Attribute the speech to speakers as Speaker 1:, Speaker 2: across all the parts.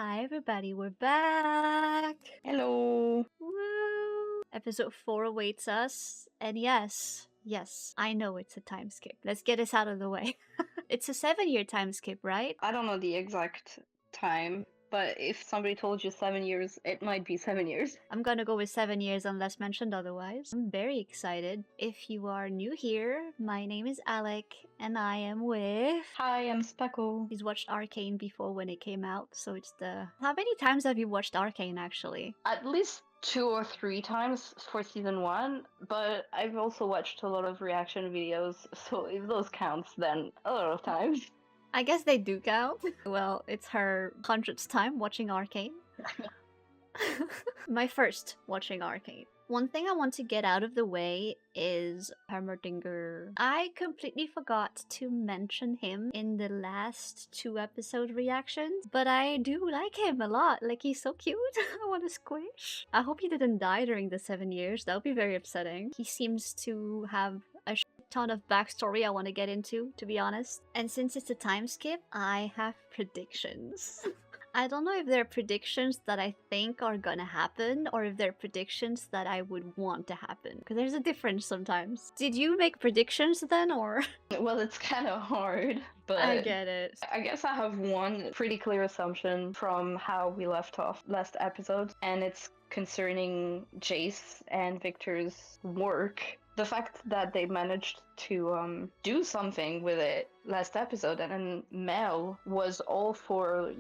Speaker 1: Hi everybody, we're back!
Speaker 2: Hello.
Speaker 1: Woo! Episode 4 awaits us, and yes, I know it's a time skip. Let's get this out of the way. It's a 7-year time skip, right?
Speaker 2: I don't know the exact time, but if somebody told you 7 years, it might be 7 years.
Speaker 1: I'm gonna go with 7 years unless mentioned otherwise. I'm very excited. If you are new here, my name is Alek, and I am with...
Speaker 2: Hi, I'm Speckle.
Speaker 1: He's watched Arcane before when it came out, so it's the... How many times have you watched Arcane, actually?
Speaker 2: At least 2 or 3 times for season 1, but I've also watched a lot of reaction videos, so if those counts, then a lot of times.
Speaker 1: I guess they do count. Well, it's her 100th time watching Arcane. My first watching Arcane. One thing I want to get out of the way is Heimerdinger. I completely forgot to mention him in the last 2 episode reactions, but I do like him a lot. Like, he's so cute. I want to squish. I hope he didn't die during the 7 years. That would be very upsetting. He seems to have a ton of backstory I want to get into, to be honest. And since it's a time skip, I have predictions. I don't know if they're predictions that I think are gonna happen or if they're predictions that I would want to happen. Because there's a difference sometimes. Did you make predictions then, or?
Speaker 2: Well, it's kind of hard, but
Speaker 1: I get it.
Speaker 2: I guess I have one pretty clear assumption from how we left off last episode, and it's concerning Jayce and Viktor's work. The fact that they managed to do something with it last episode, and then Mel was all for,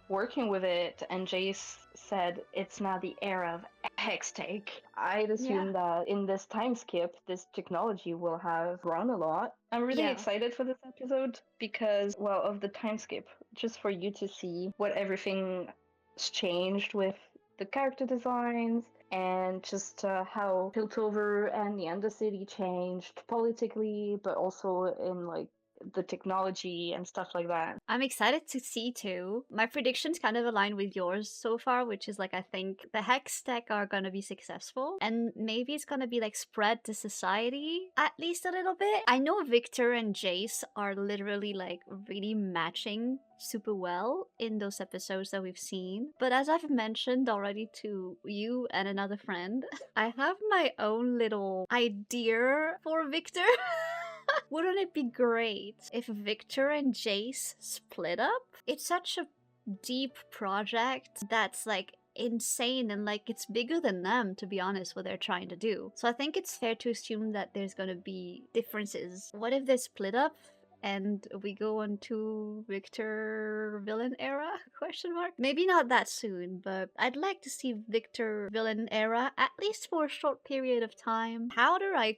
Speaker 2: working with it, and Jayce said it's now the era of HEXTECH. I'd assume that in this time skip, this technology will have grown a lot. I'm really excited for this episode because, well, of the time skip, just for you to see what everything's changed with the character designs, and just how Piltover and the Undercity changed politically, but also in the technology and stuff like that.
Speaker 1: I'm excited to see too. My predictions kind of align with yours so far, which is I think the HEXTECH are gonna be successful, and maybe it's gonna be spread to society at least a little bit. I know Viktor and Jayce are literally really matching super well in those episodes that we've seen, but as I've mentioned already to you and another friend, I have my own little idea for Viktor. Wouldn't it be great if Viktor and Jayce split up? It's such a deep project that's insane, and it's bigger than them, to be honest, what they're trying to do. So I think it's fair to assume that there's gonna be differences. What if they split up and we go on to Viktor villain era? Question mark. Maybe not that soon, but I'd like to see Viktor villain era at least for a short period of time. Powder, I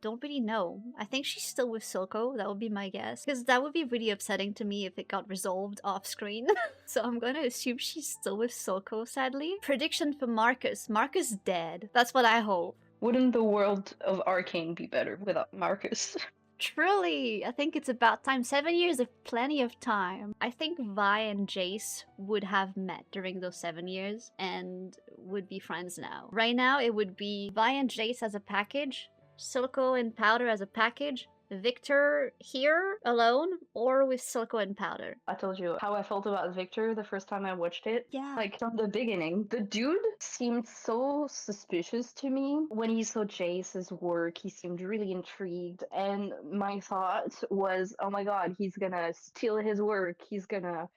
Speaker 1: don't really know. I think she's still with Silco. That would be my guess, because that would be really upsetting to me if it got resolved off screen. So I'm gonna assume she's still with Silco, sadly. Prediction for Marcus. Marcus dead. That's what I hope.
Speaker 2: Wouldn't the world of Arcane be better without Marcus?
Speaker 1: Truly, I think it's about time. 7 years of plenty of time. I think Vi and Jayce would have met during those 7 years and would be friends now. Right now, it would be Vi and Jayce as a package, Silco and Powder as a package, Viktor here alone, or with Silco and Powder.
Speaker 2: I told you how I felt about Viktor the first time I watched it.
Speaker 1: Yeah.
Speaker 2: From the beginning, the dude seemed so suspicious to me. When he saw Jayce's work, he seemed really intrigued, and my thought was, oh my god, he's gonna steal his work, he's gonna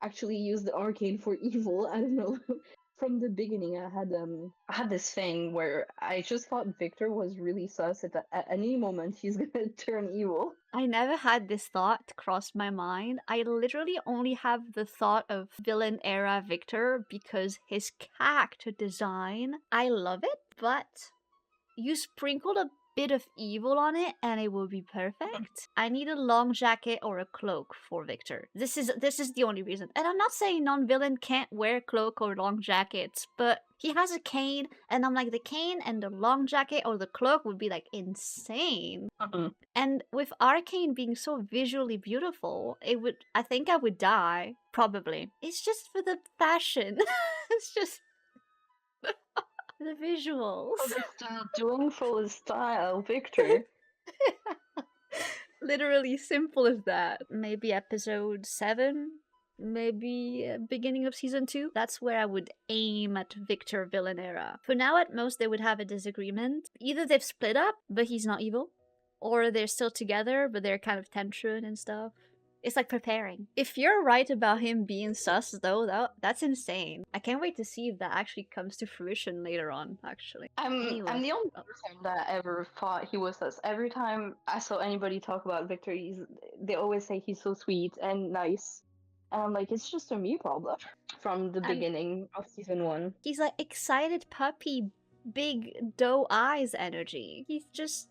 Speaker 2: actually use the arcane for evil. I don't know. From the beginning, I had this thing where I just thought Viktor was really sus. At any moment, he's gonna turn evil.
Speaker 1: I never had this thought cross my mind. I literally only have the thought of villain era Viktor because his character design, I love it, but you sprinkled a bit of evil on it and it will be perfect. I need a long jacket or a cloak for Viktor. This is the only reason. And I'm not saying non-villain can't wear cloak or long jackets, but he has a cane, and I'm the cane and the long jacket or the cloak would be insane. And with Arcane being so visually beautiful, I think I would die, probably. It's just for the fashion. It's just the visuals.
Speaker 2: Doing for his style, Viktor.
Speaker 1: Literally simple as that. Maybe episode 7? maybe beginning of season 2. That's where I would aim at Viktor villain era. For now, at most, they would have a disagreement. Either they've split up, but he's not evil, or they're still together, but they're kind of tension and stuff. It's like preparing. If you're right about him being sus, though, that's insane. I can't wait to see if that actually comes to fruition later on, actually.
Speaker 2: I'm
Speaker 1: Anyway.
Speaker 2: the only person that ever thought he was us. Every time I saw anybody talk about Victor, they always say he's so sweet and nice. And I'm like, it's just a me problem from the beginning of season 1.
Speaker 1: He's like excited puppy, big doe eyes energy. He's just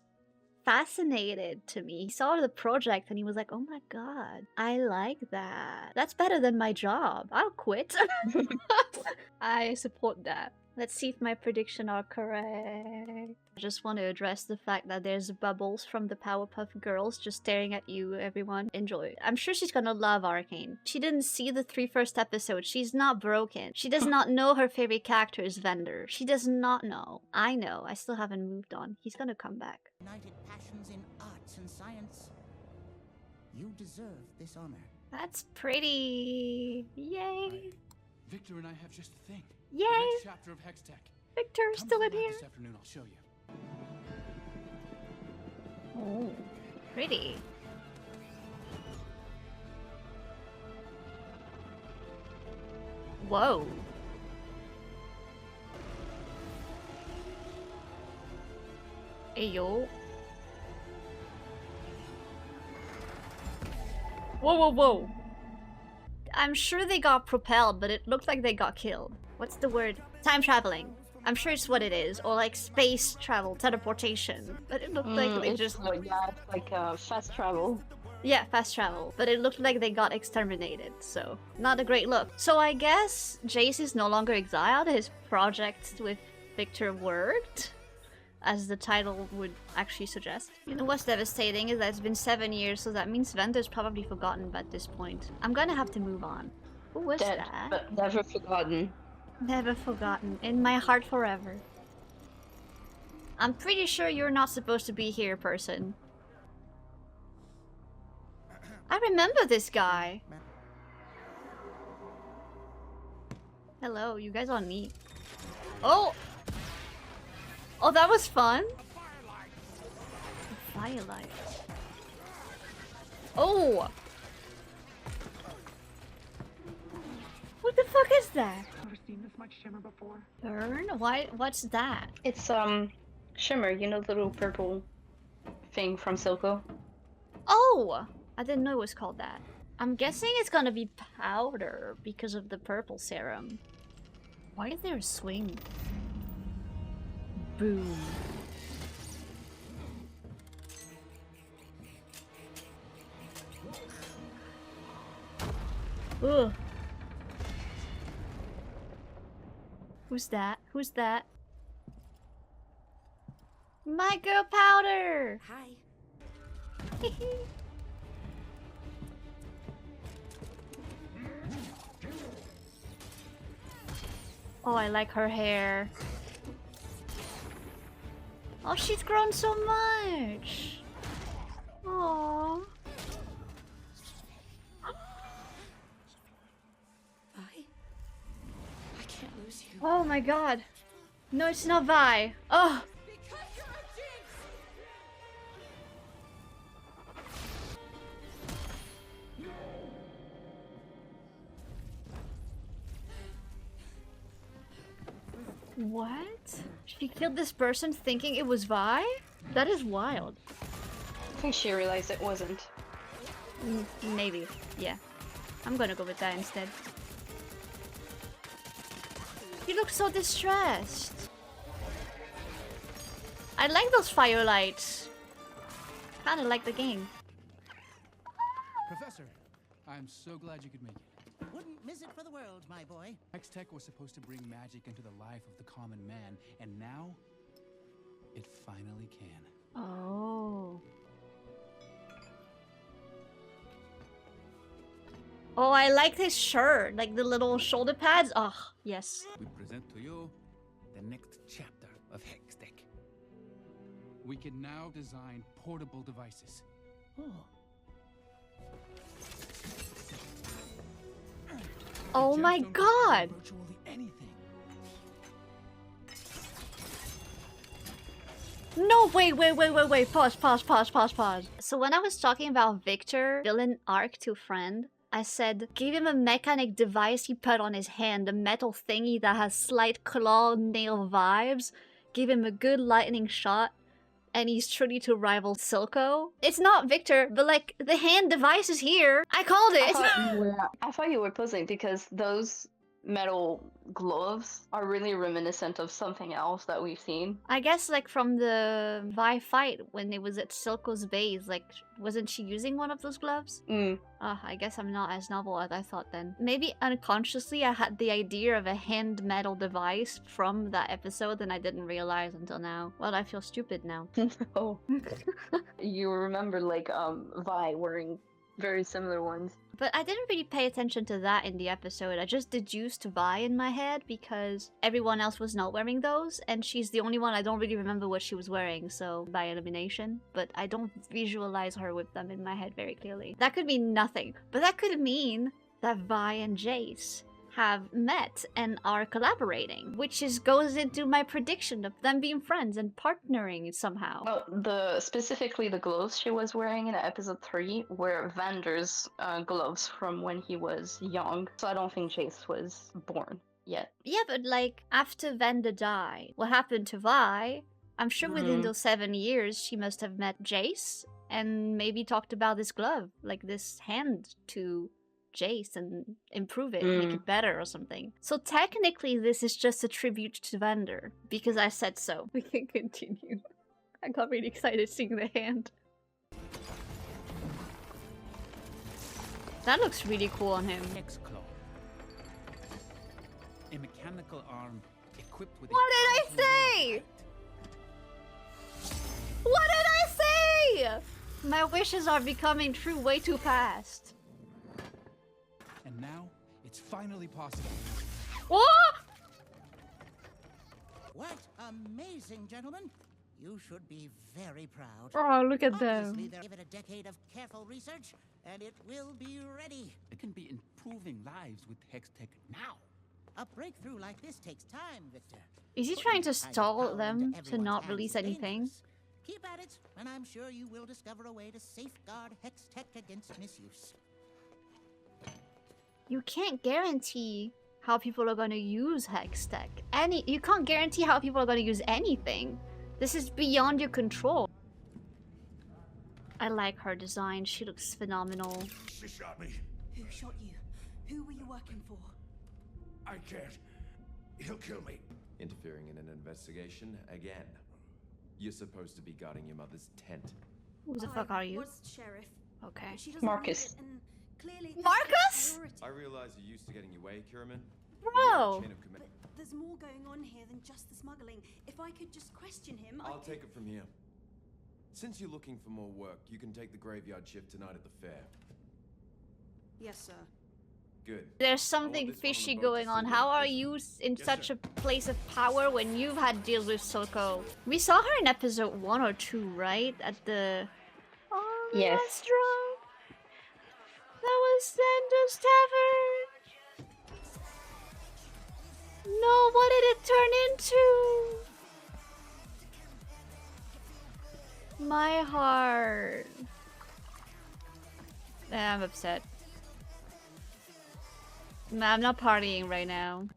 Speaker 1: fascinated to me. He saw the project and he was like, oh my god, I like that. That's better than my job. I'll quit. I support that. Let's see if my predictions are correct. I just want to address the fact that there's bubbles from the Powerpuff Girls just staring at you, everyone. Enjoy. I'm sure she's gonna love Arcane. She didn't see the 3 first episodes. She's not broken. She does not know her favorite character is Vendor. She does not know. I know. I still haven't moved on. He's gonna come back.
Speaker 3: United passions in arts and science. You deserve this honor.
Speaker 1: That's pretty. Yay.
Speaker 4: Victor and I have just the thing.
Speaker 1: Yay.
Speaker 4: The next chapter of HEXTECH.
Speaker 1: Victor's still in here.
Speaker 4: This afternoon, I'll show you.
Speaker 1: Oh, pretty. Whoa. Ayo. Whoa, whoa, whoa. I'm sure they got propelled, but it looked like they got killed. What's the word? Time traveling. I'm sure it's what it is. Or like space travel, teleportation. But it looked like they just...
Speaker 2: fast travel.
Speaker 1: Yeah, fast travel. But it looked like they got exterminated, so not a great look. So I guess Jayce is no longer exiled. His project with Viktor worked, as the title would actually suggest. You know what's devastating is that it's been 7 years, so that means Vendor's probably forgotten at this point. I'm gonna have to move on. Who was
Speaker 2: Dead,
Speaker 1: that?
Speaker 2: but never forgotten.
Speaker 1: Never forgotten. In my heart forever. I'm pretty sure you're not supposed to be here, person. I remember this guy. Hello, you guys are neat. Oh! Oh, that was fun. The firelight. Oh! What the fuck is that?
Speaker 5: Never seen this much shimmer before.
Speaker 1: Burn? Why? What's that?
Speaker 2: It's shimmer, you know, the little purple thing from Silco.
Speaker 1: Oh! I didn't know it was called that. I'm guessing it's gonna be powder because of the purple serum. Why is there a swing? Boom. Ugh. Who's that? Who's that? My girl Powder!
Speaker 3: Hi.
Speaker 1: Oh, I like her hair. Oh, she's grown so much. Aww.
Speaker 3: I can't lose you.
Speaker 1: Oh my god. No, it's not Vi. Oh.
Speaker 3: Because you're a Jinx!
Speaker 1: What? She killed this person thinking it was Vi? That is wild.
Speaker 2: I think she realized it wasn't.
Speaker 1: Maybe. Yeah. I'm gonna go with that instead. You look so distressed. I like those firelights. Kinda like the game.
Speaker 4: Professor, I'm so glad you could make it.
Speaker 3: Wouldn't miss it for the world, my boy.
Speaker 4: HEXTECH was supposed to bring magic into the life of the common man, and now it finally can.
Speaker 1: Oh. Oh, I like this shirt. Like the little shoulder pads. Oh, yes.
Speaker 6: We present to you the next chapter of HEXTECH.
Speaker 4: We can now design portable devices.
Speaker 3: Oh.
Speaker 1: Oh my
Speaker 4: Gemstones
Speaker 1: god!
Speaker 4: can do virtually anything.
Speaker 1: No, wait. Pause. So when I was talking about Viktor, villain arc to friend, I said, give him a mechanic device he put on his hand, a metal thingy that has slight claw nail vibes, give him a good lightning shot, and he's truly to rival Silco. It's not Viktor, but like, the hand device is here. I called it!
Speaker 2: I thought you were puzzling because those metal gloves are really reminiscent of something else that we've seen.
Speaker 1: I guess like from the Vi fight when it was at Silco's base, like wasn't she using one of those gloves? I guess I'm not as novel as I thought then. Maybe unconsciously I had the idea of a hand metal device from that episode and I didn't realize until now. Well, I feel stupid now.
Speaker 2: Oh. You remember like Vi wearing very similar ones.
Speaker 1: But I didn't really pay attention to that in the episode. I just deduced Vi in my head because everyone else was not wearing those, and she's the only one I don't really remember what she was wearing, so by elimination. But I don't visualize her with them in my head very clearly. That could mean nothing, but that could mean that Vi and Jayce have met and are collaborating, which goes into my prediction of them being friends and partnering somehow.
Speaker 2: Well, specifically the gloves she was wearing in episode 3 were Vander's gloves from when he was young, so I don't think Jayce was born yet.
Speaker 1: Yeah, but like after Vander died, what happened to Vi? I'm sure within those 7 years she must have met Jayce and maybe talked about this glove, like this hand to Jayce and improve it, make it better or something. So technically this is just a tribute to Vander, because I said so. We can continue. I got really excited seeing the hand. That looks really cool on him.
Speaker 4: X-Claw. A mechanical arm equipped with.
Speaker 1: What did I say? What did I say? My wishes are becoming true way too fast.
Speaker 4: And now it's finally possible.
Speaker 1: What?
Speaker 3: What amazing, gentlemen! You should be very proud.
Speaker 1: Oh, look at
Speaker 3: Obviously,
Speaker 1: them.
Speaker 3: they'll give it a decade of careful research, and it will be ready.
Speaker 4: It can be improving lives with HEXTECH now.
Speaker 3: A breakthrough like this takes time, Viktor.
Speaker 1: Is he trying to
Speaker 3: Putting tiny
Speaker 1: stall
Speaker 3: power
Speaker 1: them
Speaker 3: into
Speaker 1: to
Speaker 3: everyone's
Speaker 1: not
Speaker 3: hands
Speaker 1: release
Speaker 3: is
Speaker 1: anything?
Speaker 3: dangerous. Keep at it, and I'm sure you will discover a way to safeguard HEXTECH against misuse.
Speaker 1: You can't guarantee how people are going to use HEXTECH. You can't guarantee how people are going to use anything. This is beyond your control. I like her design. She looks phenomenal.
Speaker 7: She shot me.
Speaker 8: Who shot you? Who were you working for?
Speaker 7: I can't. He'll kill me.
Speaker 9: Interfering in an investigation again. You're supposed to be guarding your mother's tent.
Speaker 1: Who the fuck are you?
Speaker 8: Was sheriff.
Speaker 1: Okay.
Speaker 8: She doesn't
Speaker 2: Marcus.
Speaker 8: need it, and clearly this is
Speaker 1: Marcus?
Speaker 8: a priority.
Speaker 9: I realize you're used to getting your way, Kiriman.
Speaker 1: Bro!
Speaker 8: But there's more going on here than just the smuggling. If I could just question him,
Speaker 9: I'll take it from here. Since you're looking for more work, you can take the graveyard shift tonight at the fair.
Speaker 8: Yes, sir.
Speaker 9: Good.
Speaker 1: There's something
Speaker 9: this one on the
Speaker 1: fishy
Speaker 9: boat
Speaker 1: going
Speaker 9: to
Speaker 1: on.
Speaker 9: see
Speaker 1: How
Speaker 9: what
Speaker 1: are
Speaker 9: it is.
Speaker 1: you in
Speaker 7: Yes,
Speaker 1: such
Speaker 7: sir.
Speaker 1: a place of power when you've had deals with Silco? We saw her in episode 1 or 2, right? At the
Speaker 2: Yes.
Speaker 1: restaurant. That was Sandra's Tavern. No, what did it turn into? My heart. I'm upset. Nah, I'm not partying right now.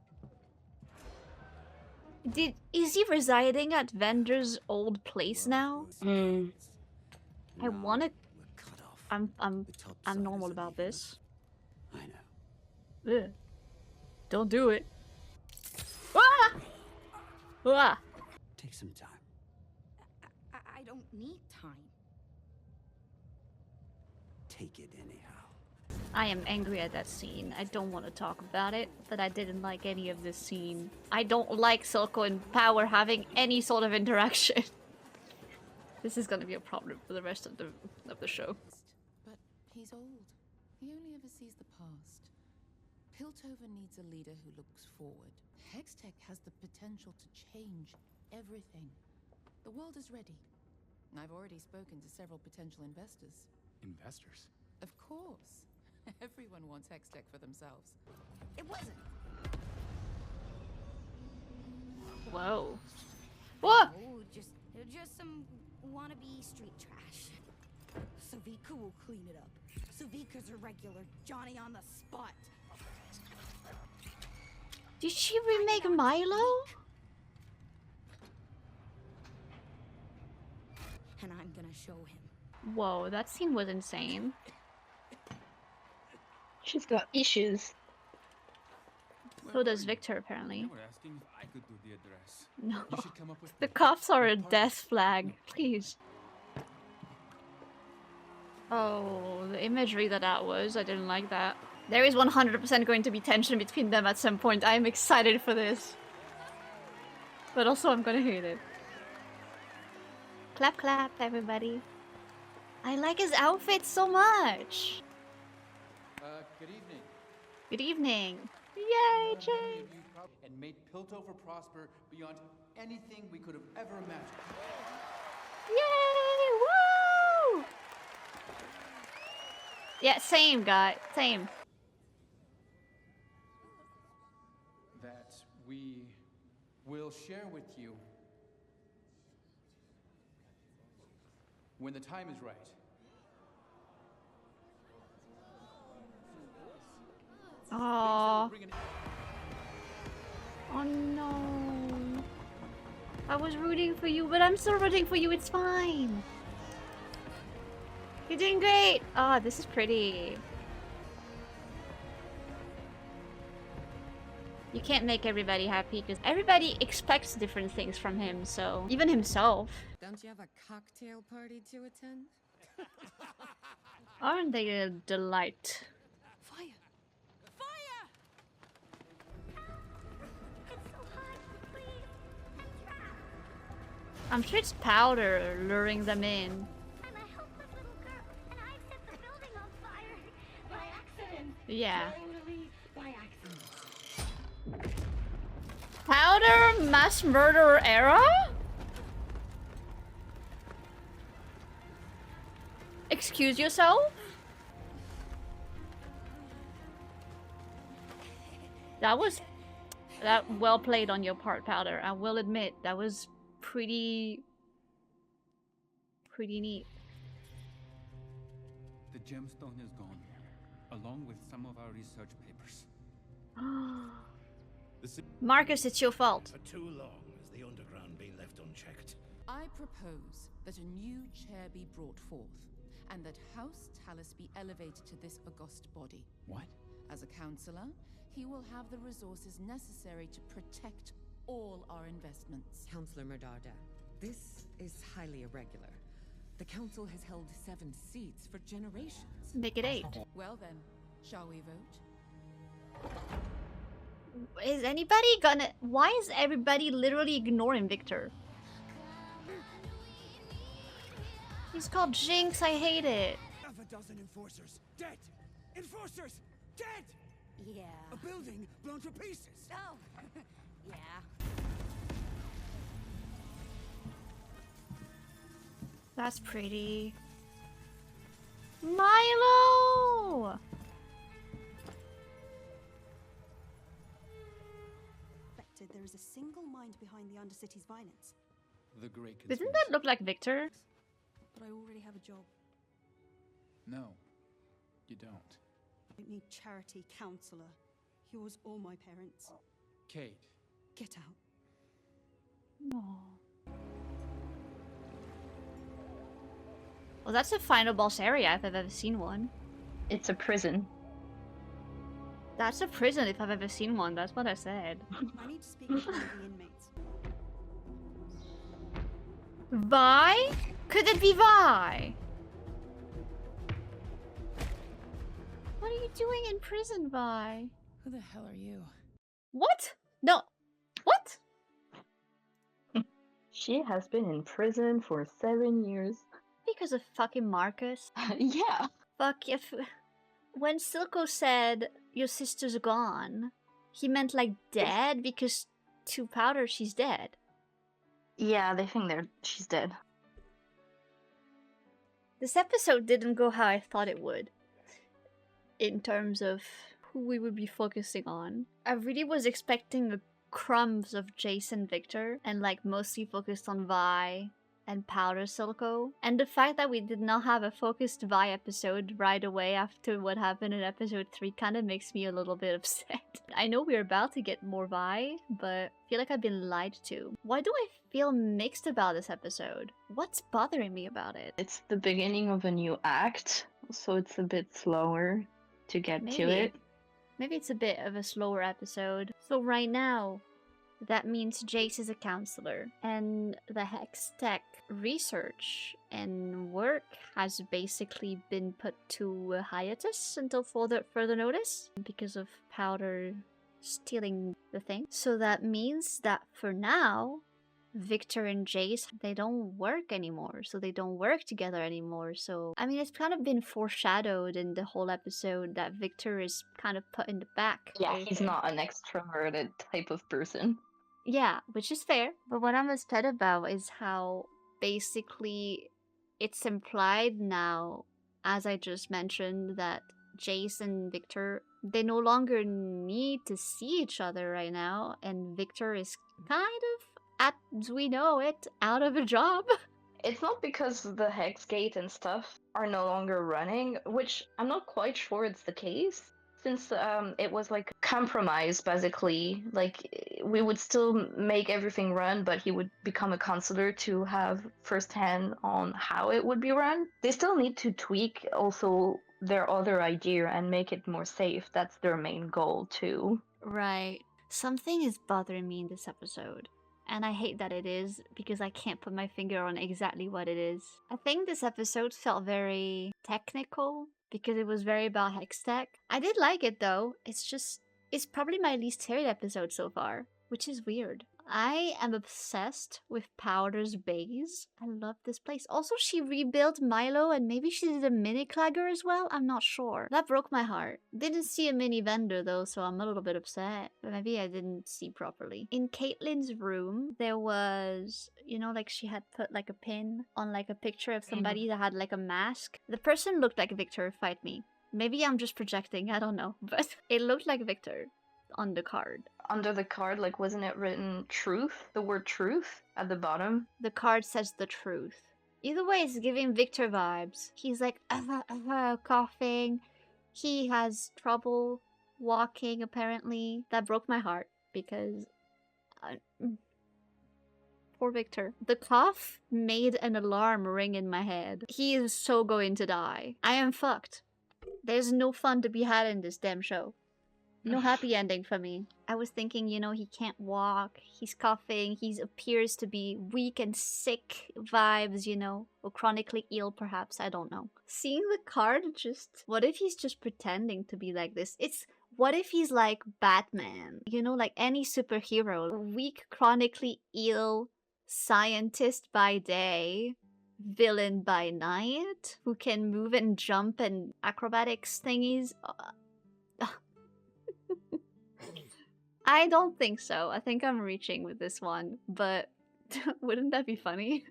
Speaker 1: Is he residing at Vander's old place now? I wanna. I'm normal about this.
Speaker 6: I know.
Speaker 1: Ugh. Don't do it. Ah! Ah!
Speaker 6: Take some time.
Speaker 8: I don't need time.
Speaker 6: Take it anyhow.
Speaker 1: I am angry at that scene. I don't want to talk about it, but I didn't like any of this scene. I don't like Silco and Power having any sort of interaction. This is gonna be a problem for the rest of the show.
Speaker 10: But he's old. He only ever sees the past. Piltover needs a leader who looks forward. HEXTECH has the potential to change everything. The world is ready. I've already spoken to several potential investors.
Speaker 4: Investors?
Speaker 10: Of course. Everyone wants HEXTECH for themselves.
Speaker 8: It wasn't.
Speaker 1: Whoa. What?
Speaker 8: Oh, just some wannabe street trash. Savika will clean it up. Savika's a regular Johnny on the spot.
Speaker 1: Did she remake Milo?
Speaker 8: And I'm gonna show him.
Speaker 1: Whoa, that scene was insane.
Speaker 2: She's got issues.
Speaker 1: So does Viktor, apparently.
Speaker 4: They were asking if I could do the address.
Speaker 1: No.
Speaker 4: You should come up with
Speaker 1: The
Speaker 4: me.
Speaker 1: cops are a death flag. Please. Oh, the imagery that was, I didn't like that. There is 100% going to be tension between them at some point. I am excited for this. But also I'm gonna hate it. Clap clap, everybody. I like his outfit so much.
Speaker 4: Good evening.
Speaker 1: Good evening. Yay,
Speaker 4: Many
Speaker 1: Jayce.
Speaker 4: of you and made Piltover prosper beyond anything we could have ever imagined.
Speaker 1: Yay! Woo! Yeah, same, guy. Same.
Speaker 4: That we will share with you when the time is right.
Speaker 1: Aww. Oh no. I was rooting for you, but I'm still rooting for you. It's fine. You're doing great. Oh, this is pretty. You can't make everybody happy because everybody expects different things from him, so even himself.
Speaker 10: Don't you have a cocktail party to attend?
Speaker 1: Aren't they a delight?
Speaker 8: Fire! Fire! It's so hot, please. I'm trapped.
Speaker 1: I'm sure it's powder luring them in.
Speaker 8: I'm a helpless little girl, and I set the building on fire by accident.
Speaker 1: Yeah.
Speaker 8: Totally by accident.
Speaker 1: Powder mass murderer era? Excuse yourself? That well played on your part, Powder. I will admit that was pretty neat.
Speaker 4: The gemstone is gone, along with some of our research papers.
Speaker 1: Marcus, it's your fault.
Speaker 7: For too long has the underground been left unchecked.
Speaker 10: I propose that a new chair be brought forth, and that House Talus be elevated to this august body.
Speaker 4: What?
Speaker 10: As a councillor, he will have the resources necessary to protect all our investments.
Speaker 11: Councillor Murdarda, this is highly irregular. The council has held 7 seats for generations.
Speaker 1: Make it 8.
Speaker 10: Well then, shall we vote?
Speaker 1: Is anybody gonna... Why is everybody literally ignoring Viktor? He's called Jinx, I hate it.
Speaker 7: Half a dozen enforcers dead. Enforcers dead.
Speaker 8: Yeah.
Speaker 7: A building blown to pieces.
Speaker 8: Oh. Yeah.
Speaker 1: That's pretty. Milo!
Speaker 8: There is a single mind behind the Undercity's violence.
Speaker 4: The great
Speaker 1: Doesn't
Speaker 4: conspiracy.
Speaker 1: that look like Viktor?
Speaker 8: But I already have a job.
Speaker 4: No, you don't.
Speaker 8: I don't need charity, counselor. Yours or my parents.
Speaker 4: Kate.
Speaker 8: Get out.
Speaker 1: No. Well, that's a final boss area if I've ever seen one.
Speaker 2: It's a prison.
Speaker 1: That's a prison if I've ever seen one, that's what I said.
Speaker 8: I need to speak to one of the inmates.
Speaker 1: Vi? Could it be Vi? What are you doing in prison, Vi?
Speaker 10: Who the hell are you?
Speaker 1: What? No. What?
Speaker 2: She has been in prison for 7 years.
Speaker 1: Because of fucking Marcus?
Speaker 2: Yeah.
Speaker 1: Fuck if... When Silco said, your sister's gone, he meant like dead because to Powder she's dead.
Speaker 2: Yeah, they think she's dead.
Speaker 1: This episode didn't go how I thought it would. in terms of who we would be focusing on. I really was expecting a crumbs of Jayce and Viktor, and like mostly focused on Vi and Powder Silco. And the fact that we did not have a focused Vi episode right away after what happened in episode 3 kind of makes me a little bit upset. I know we're about to get more Vi, but I feel like I've been lied to. Why do I feel mixed about this episode? What's bothering me about it?
Speaker 2: It's the beginning of a new act, so it's a bit slower to get to it.
Speaker 1: Maybe it's a bit of a slower episode. So right now, that means Jayce is a counselor, and the HEXTECH research and work has basically been put to a hiatus until further notice because of Powder stealing the thing. So that means that for now, Viktor and Jayce, they don't work anymore, so they don't work together anymore. So I mean, it's kind of been foreshadowed in the whole episode that Viktor is kind of put in the back.
Speaker 2: Yeah, he's not an extroverted type of person.
Speaker 1: Yeah, which is fair. But what I'm upset about is how basically it's implied now, as I just mentioned, that Jayce and Viktor, they no longer need to see each other right now, and Viktor is kind of, as we know it, out of a job.
Speaker 2: It's not because the Hex Gate and stuff are no longer running, which I'm not quite sure it's the case, since it was like a compromise, basically. Like, we would still make everything run, but he would become a counselor to have firsthand on how it would be run. They still need to tweak also their other idea and make it more safe. That's their main goal too.
Speaker 1: Right. Something is bothering me in this episode. And I hate that it is, because I can't put my finger on exactly what it is. I think this episode felt very technical, because it was very about HEXTECH. I did like it though, it's probably my least favorite episode so far, which is weird. I am obsessed with Powder's base. I love this place. Also, she rebuilt Milo, and maybe she did a mini Clagger as well? I'm not sure. That broke my heart. Didn't see a mini vendor though, so I'm a little bit upset. But maybe I didn't see properly. In Caitlyn's room, there was, you know, like she had put like a pin on like a picture of somebody that had like a mask. The person looked like Viktor, fight me. Maybe I'm just projecting, I don't know. But it looked like Viktor on the card.
Speaker 2: Under the card, like, wasn't it written truth? The word truth at the bottom?
Speaker 1: The card says the truth. Either way, it's giving Viktor vibes. He's like, coughing. He has trouble walking, apparently. That broke my heart, because... poor Viktor. The cough made an alarm ring in my head. He is so going to die. I am fucked. There's no fun to be had in this damn show. No happy ending for me. I was thinking, you know, he can't walk, he's coughing, he appears to be weak and sick vibes, you know, or chronically ill perhaps, I don't know. Seeing the card, just, what if he's just pretending to be like this? What if he's like Batman? You know, like any superhero. Weak, chronically ill, scientist by day, villain by night, who can move and jump and acrobatics thingies. I don't think so. I think I'm reaching with this one, but wouldn't that be funny?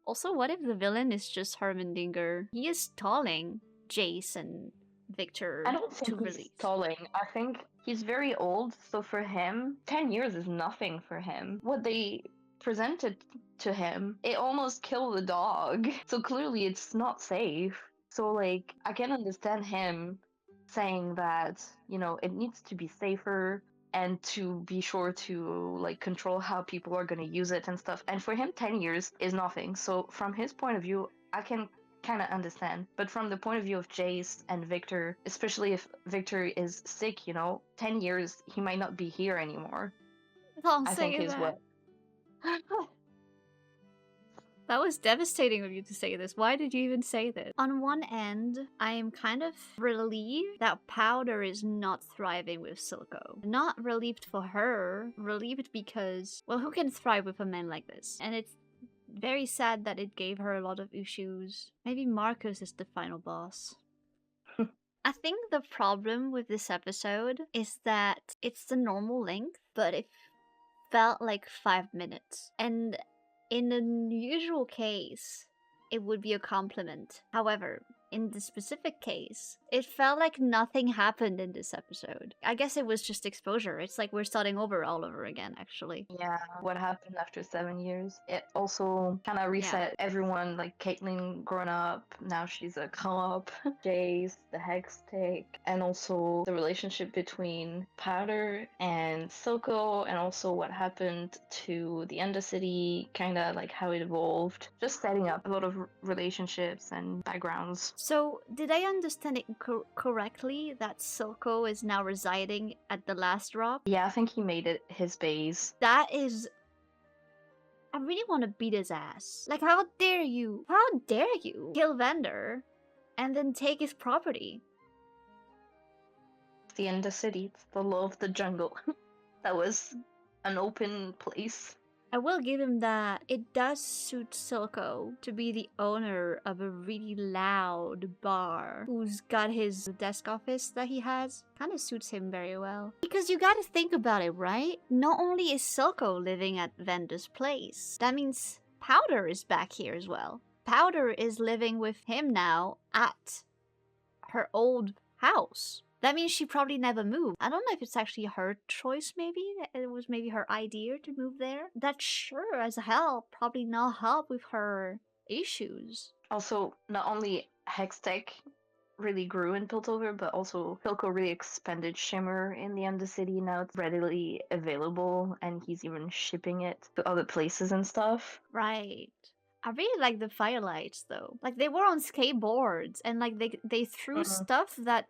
Speaker 1: Also, what if the villain is just Hermandinger? He is stalling Jayce and Viktor.
Speaker 2: I don't think he's stalling. I think he's very old, so for him, 10 years is nothing for him. What they presented to him, it almost killed the dog. So clearly it's not safe. So, like, I can understand him saying that, you know, it needs to be safer and to be sure to, like, control how people are going to use it and stuff. And for him, 10 years is nothing. So from his point of view, I can kind of understand. But from the point of view of Jayce and Viktor, especially if Viktor is sick, you know, 10 years, he might not be here anymore.
Speaker 1: Don't
Speaker 2: I
Speaker 1: say
Speaker 2: think is
Speaker 1: that.
Speaker 2: what...
Speaker 1: That was devastating of you to say this. Why did you even say this? On one end, I am kind of relieved that Powder is not thriving with Silco. Not relieved for her, relieved because, well, who can thrive with a man like this? And it's very sad that it gave her a lot of issues. Maybe Marcus is the final boss. I think the problem with this episode is that it's the normal length, but it felt like 5 minutes. And in an usual case, it would be a compliment. However, in this specific case, it felt like nothing happened in this episode. I guess it was just exposure. It's like we're starting over all over again, actually.
Speaker 2: Yeah, what happened after 7 years? It also kind of reset everyone, like Caitlyn grown up, now she's a co-op, Jayce, the HEXTECH, and also the relationship between Powder and Silco, and also what happened to the Undercity, kind of like how it evolved. Just setting up a lot of relationships and backgrounds.
Speaker 1: So, did I understand it correctly that Silco is now residing at the last drop?
Speaker 2: Yeah, I think he made it his base.
Speaker 1: That is... I really want to beat his ass. Like, how dare you? How dare you kill Vander and then take his property?
Speaker 2: The Undercity, it's the law of the jungle. That was an open place.
Speaker 1: I will give him that. It does suit Silco to be the owner of a really loud bar who's got his desk office that he has. Kind of suits him very well. Because you gotta think about it, right? Not only is Silco living at Vander's place, that means Powder is back here as well. Powder is living with him now at her old house. That means she probably never moved. I don't know if it's actually her choice, maybe. It was maybe her idea to move there. That sure as hell probably not help with her issues.
Speaker 2: Also, not only HEXTECH really grew in Piltover, but also Silco really expanded Shimmer in the Undercity. Now it's readily available, and he's even shipping it to other places and stuff.
Speaker 1: Right. I really like the Firelights, though. Like, they were on skateboards, and like they threw stuff that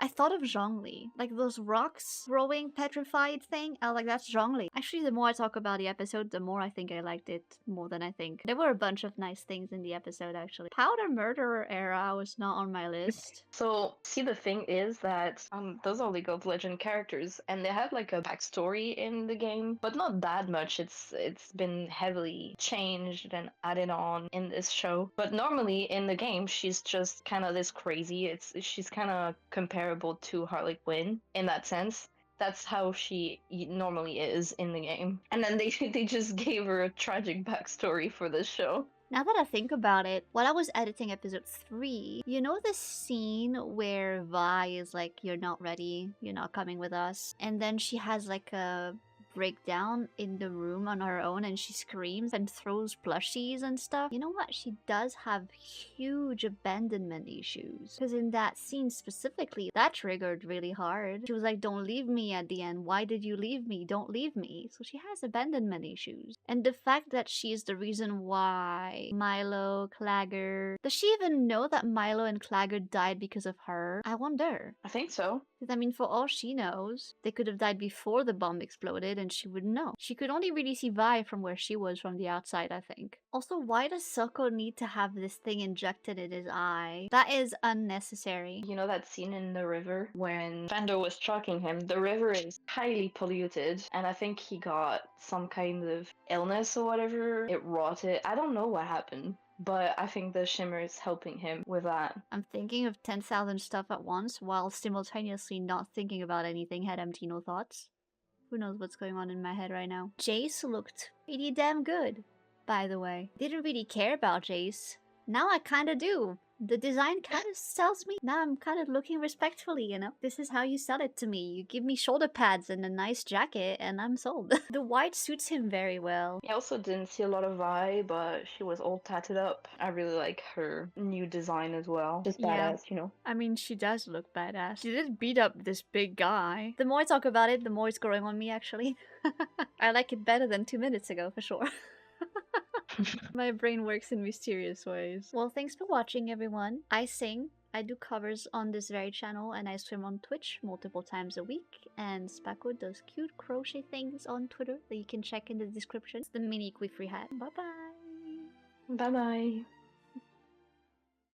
Speaker 1: I thought of Zhongli. Like those rocks growing petrified thing. I like that's Zhongli. Actually, the more I talk about the episode, the more I think I liked it more than I think. There were a bunch of nice things in the episode, actually. Powder Murderer era was not on my list.
Speaker 2: So, see, the thing is that those are League of Legends characters, and they have like a backstory in the game, but not that much. It's been heavily changed and added on in this show. But normally in the game, she's just kind of this crazy. She's kind of comparable to Harley Quinn in that sense. That's how she normally is in the game. And then they just gave her a tragic backstory for this show.
Speaker 1: Now that I think about it, while I was editing episode 3, you know the scene where Vi is like, you're not ready, you're not coming with us, and then she has like a breakdown in the room on her own and she screams and throws plushies and stuff. You know what? She does have huge abandonment issues. Because in that scene specifically, that triggered really hard. She was like, don't leave me at the end. Why did you leave me? Don't leave me. So she has abandonment issues. And the fact that she is the reason why Milo, Clagger... Does she even know that Milo and Clagger died because of her? I wonder.
Speaker 2: I think so.
Speaker 1: Because I mean, for all she knows, they could have died before the bomb exploded and she wouldn't know. She could only really see Vi from where she was from the outside, I think. Also, why does Silco need to have this thing injected in his eye? That is unnecessary.
Speaker 2: You know that scene in the river when Vander was tracking him? The river is highly polluted, and I think he got some kind of illness or whatever. It rotted. I don't know what happened, but I think the Shimmer is helping him with that.
Speaker 1: I'm thinking of 10,000 stuff at once while simultaneously not thinking about anything, had empty no thoughts. Who knows what's going on in my head right now. Jayce looked pretty damn good, by the way. Didn't really care about Jayce. Now I kinda do. The design kind of sells me. Now I'm kind of looking respectfully, you know? This is how you sell it to me. You give me shoulder pads and a nice jacket and I'm sold. The white suits him very well.
Speaker 2: I also didn't see a lot of Vi, but she was all tatted up. I really like her new design as well. Just badass, you know?
Speaker 1: I mean, she does look badass. She did beat up this big guy. The more I talk about it, the more it's growing on me, actually. I like it better than 2 minutes ago, for sure. My brain works in mysterious ways. Well, thanks for watching, everyone. I sing. I do covers on this very channel, and I stream on Twitch multiple times a week. And Spacko does cute crochet things on Twitter that you can check in the description. It's the mini Quifree hat. Bye-bye!
Speaker 2: Bye-bye!